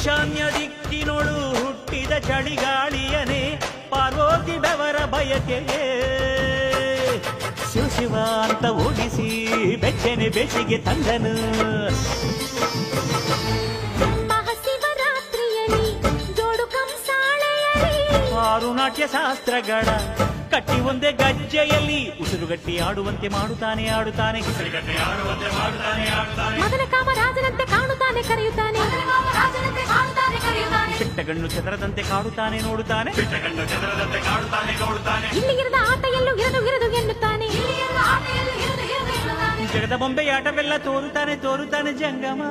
ಈಶಾನ್ಯ ದಿಕ್ಕಿನೊಳು ಹುಟ್ಟಿದ ಚಳಿಗಾಳಿಯನೇ ಪಾರ್ವತಿ ಬೆವರ ಬಯಕೆಗೆ ಶಿವ ಶಿವ ಅಂತ ಓಡಿಸಿ ಬೆಚ್ಚನೆ ಬೇಸಿಗೆ ತಂದನು. ಮಹಾಶಿವರಾತ್ರಿಯಲ್ಲಿ ಜೋಡು ಕಂಸಾಳೆಯಲ್ಲಿ ಆರು ನಾಟ್ಯ ಶಾಸ್ತ್ರಗಳ ಕಟ್ಟಿ ಒಂದೇ ಗಜ್ಜೆಯಲ್ಲಿ ಉಸಿರುಗಟ್ಟಿ ಆಡುವಂತೆ ಮಾಡುತ್ತಾನೆ ಆಡುತ್ತಾನೆ. ಮದನ ಕಾಮರಾಜನಂತೆ ಕಾಣುತ್ತಾನೆ ಕರೆಯುತ್ತಾನೆ. ಚಿಟ್ಟಗಣ್ಣು ಚದರದಂತೆ ಕಾಡುತ್ತಾನೆ ನೋಡುತ್ತಾನೆ. ಇಲ್ಲಿ ಇರದ ಆಟ ಎಲ್ಲೂ ಇರದು ಇರದು ಎನ್ನುತ್ತಾನೆ. ಜಗದ ಬೊಂಬೆಯಾಟವೆಲ್ಲ ತೋರುತ್ತಾನೆ ತೋರುತ್ತಾನೆ ಜಂಗಮ.